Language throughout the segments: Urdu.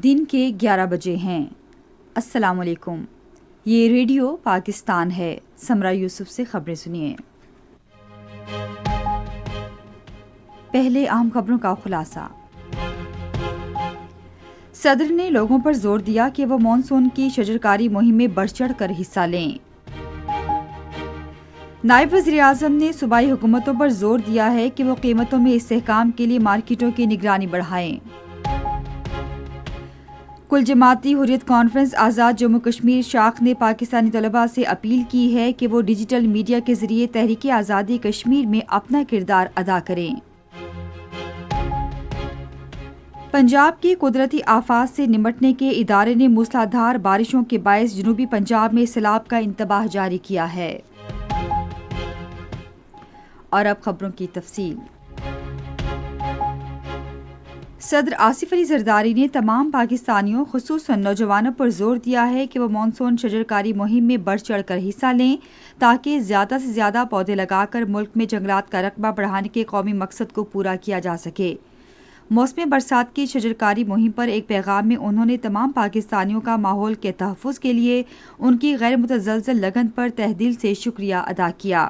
دن کے 11 بجے ہیں۔ السلام علیکم، یہ ریڈیو پاکستان ہے۔ سمرہ یوسف سے خبریں سنیے۔ پہلے اہم خبروں کا خلاصہ۔ صدر نے لوگوں پر زور دیا کہ وہ مانسون کی شجرکاری مہم میں بڑھ چڑھ کر حصہ لیں۔ نائب وزیر اعظم نے صوبائی حکومتوں پر زور دیا ہے کہ وہ قیمتوں میں استحکام کے لیے مارکیٹوں کی نگرانی بڑھائیں۔ کل جماعتی حریت کانفرنس آزاد جموں کشمیر شاخ نے پاکستانی طلباء سے اپیل کی ہے کہ وہ ڈیجیٹل میڈیا کے ذریعے تحریک آزادی کشمیر میں اپنا کردار ادا کریں۔ پنجاب کے قدرتی آفات سے نمٹنے کے ادارے نے موسلا دھار بارشوں کے باعث جنوبی پنجاب میں سیلاب کا انتباہ جاری کیا ہے۔ اور اب خبروں کی تفصیل۔ صدر آصف علی زرداری نے تمام پاکستانیوں خصوصاً نوجوانوں پر زور دیا ہے کہ وہ مانسون شجرکاری مہم میں بڑھ چڑھ کر حصہ لیں تاکہ زیادہ سے زیادہ پودے لگا کر ملک میں جنگلات کا رقبہ بڑھانے کے قومی مقصد کو پورا کیا جا سکے۔ موسم برسات کی شجرکاری مہم پر ایک پیغام میں انہوں نے تمام پاکستانیوں کا ماحول کے تحفظ کے لیے ان کی غیر متزلزل لگن پر تہہ دل سے شکریہ ادا کیا۔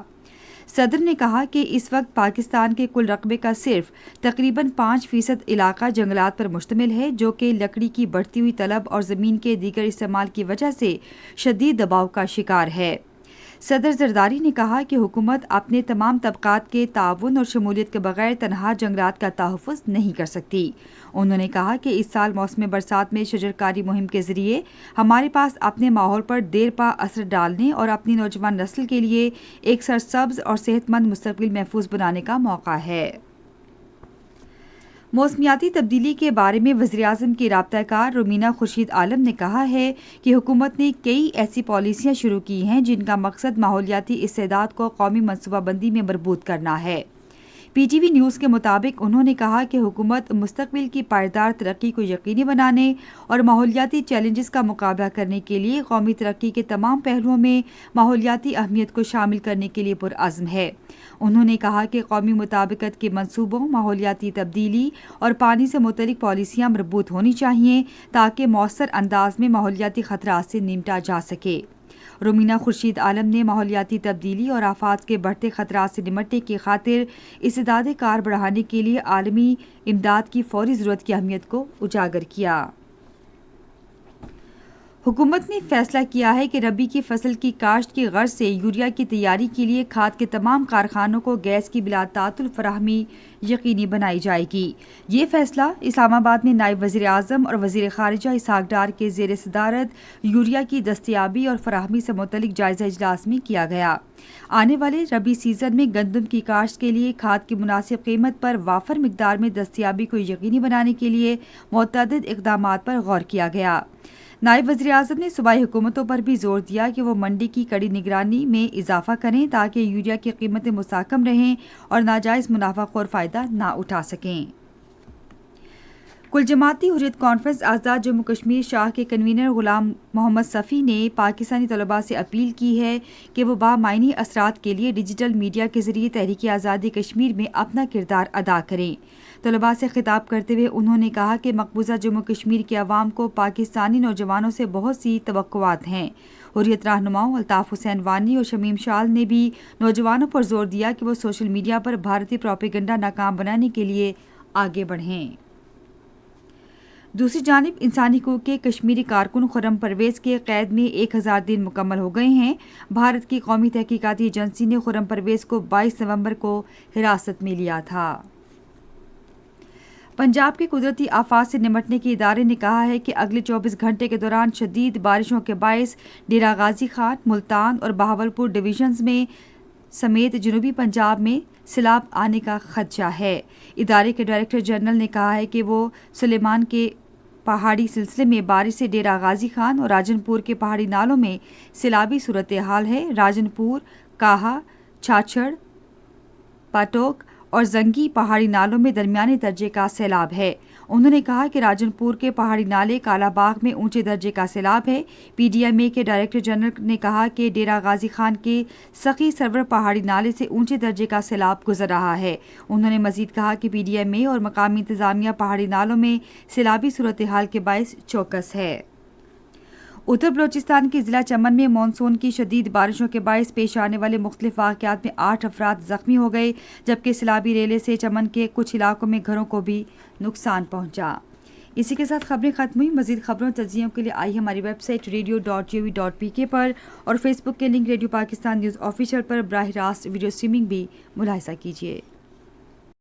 صدر نے کہا کہ اس وقت پاکستان کے کل رقبے کا صرف تقریباً 5% علاقہ جنگلات پر مشتمل ہے، جو کہ لکڑی کی بڑھتی ہوئی طلب اور زمین کے دیگر استعمال کی وجہ سے شدید دباؤ کا شکار ہے۔ صدر زرداری نے کہا کہ حکومت اپنے تمام طبقات کے تعاون اور شمولیت کے بغیر تنہا جنگلات کا تحفظ نہیں کر سکتی۔ انہوں نے کہا کہ اس سال موسم برسات میں شجرکاری مہم کے ذریعے ہمارے پاس اپنے ماحول پر دیر پا اثر ڈالنے اور اپنی نوجوان نسل کے لیے ایک سرسبز اور صحت مند مستقبل محفوظ بنانے کا موقع ہے۔ موسمیاتی تبدیلی کے بارے میں وزیراعظم کی رابطہ کار رومینہ خورشید عالم نے کہا ہے کہ حکومت نے کئی ایسی پالیسیاں شروع کی ہیں جن کا مقصد ماحولیاتی استعداد کو قومی منصوبہ بندی میں مربوط کرنا ہے۔ پی ٹی وی نیوز کے مطابق انہوں نے کہا کہ حکومت مستقبل کی پائیدار ترقی کو یقینی بنانے اور ماحولیاتی چیلنجز کا مقابلہ کرنے کے لیے قومی ترقی کے تمام پہلوؤں میں ماحولیاتی اہمیت کو شامل کرنے کے لیے پرعزم ہے۔ انہوں نے کہا کہ قومی مطابقت کے منصوبوں، ماحولیاتی تبدیلی اور پانی سے متعلق پالیسیاں مربوط ہونی چاہیے تاکہ مؤثر انداز میں ماحولیاتی خطرات سے نمٹا جا سکے۔ رومینہ خورشید عالم نے ماحولیاتی تبدیلی اور آفات کے بڑھتے خطرات سے نمٹنے کی خاطر استعداد کار بڑھانے کے لیے عالمی امداد کی فوری ضرورت کی اہمیت کو اجاگر کیا۔ حکومت نے فیصلہ کیا ہے کہ ربی کی فصل کی کاشت کی غرض سے یوریا کی تیاری کے لیے کھاد کے تمام کارخانوں کو گیس کی بلا تعطل فراہمی یقینی بنائی جائے گی۔ یہ فیصلہ اسلام آباد میں نائب وزیر اعظم اور وزیر خارجہ اسحاق ڈار کے زیر صدارت یوریا کی دستیابی اور فراہمی سے متعلق جائزہ اجلاس میں کیا گیا۔ آنے والے ربی سیزن میں گندم کی کاشت کے لیے کھاد کی مناسب قیمت پر وافر مقدار میں دستیابی کو یقینی بنانے کے لیے متعدد اقدامات پر غور کیا گیا۔ نائب وزیر اعظم نے صوبائی حکومتوں پر بھی زور دیا کہ وہ منڈی کی کڑی نگرانی میں اضافہ کریں تاکہ یوریا کی قیمتیں مستحکم رہیں اور ناجائز منافع خور فائدہ نہ اٹھا سکیں۔ کل جماعتی حریت کانفرنس آزاد جموں کشمیر شاخ کے کنوینر غلام محمد صفی نے پاکستانی طلباء سے اپیل کی ہے کہ وہ بامعنی اثرات کے لیے ڈیجیٹل میڈیا کے ذریعے تحریک آزادی کشمیر میں اپنا کردار ادا کریں۔ طلباء سے خطاب کرتے ہوئے انہوں نے کہا کہ مقبوضہ جموں کشمیر کے عوام کو پاکستانی نوجوانوں سے بہت سی توقعات ہیں۔ حریت رہنماؤں الطاف حسین وانی اور شمیم شال نے بھی نوجوانوں پر زور دیا کہ وہ سوشل میڈیا پر بھارتی پروپیگنڈا ناکام بنانے کے لیے آگے بڑھیں۔ دوسری جانب انسانی حقوق کے کشمیری کارکن خرم پرویز کے قید میں 1000 دن مکمل ہو گئے ہیں۔ بھارت کی قومی تحقیقاتی ایجنسی نے خرم پرویز کو 22 نومبر کو حراست میں لیا تھا۔ پنجاب کے قدرتی آفات سے نمٹنے کے ادارے نے کہا ہے کہ اگلے 24 گھنٹے کے دوران شدید بارشوں کے باعث ڈیرہ غازی خان، ملتان اور بہاولپور ڈویژنز میں سمیت جنوبی پنجاب میں سیلاب آنے کا خدشہ ہے۔ ادارے کے ڈائریکٹر جنرل نے کہا ہے کہ وہ سلیمان کے پہاڑی سلسلے میں بارش سے ڈیرہ غازی خان اور راجن پور کے پہاڑی نالوں میں سیلابی صورتحال ہے۔ راجن پور، کاہا، چھاچھڑ، پاٹوک اور زنگی پہاڑی نالوں میں درمیانے درجے کا سیلاب ہے۔ انہوں نے کہا کہ راجن پور کے پہاڑی نالے کالا باغ میں اونچے درجے کا سیلاب ہے۔ PDMA کے ڈائریکٹر جنرل نے کہا کہ ڈیرہ غازی خان کے سخی سرور پہاڑی نالے سے اونچے درجے کا سیلاب گزر رہا ہے۔ انہوں نے مزید کہا کہ PDMA اور مقامی انتظامیہ پہاڑی نالوں میں سیلابی صورتحال کے باعث چوکس ہے۔ اتر بلوچستان کے ضلع چمن میں مانسون کی شدید بارشوں کے باعث پیش آنے والے مختلف واقعات میں 8 افراد زخمی ہو گئے، جبکہ سیلابی ریلے سے چمن کے کچھ علاقوں میں گھروں کو بھی نقصان پہنچا۔ اسی کے ساتھ خبریں ختم ہوئی۔ مزید خبروں اور تجزیوں کے لیے آئی ہماری ویب سائٹ radio.gov.pk پر اور فیس بک کے link radio Pakistan news official پر براہ راست ویڈیو اسٹریمنگ بھی ملاحظہ کیجیے۔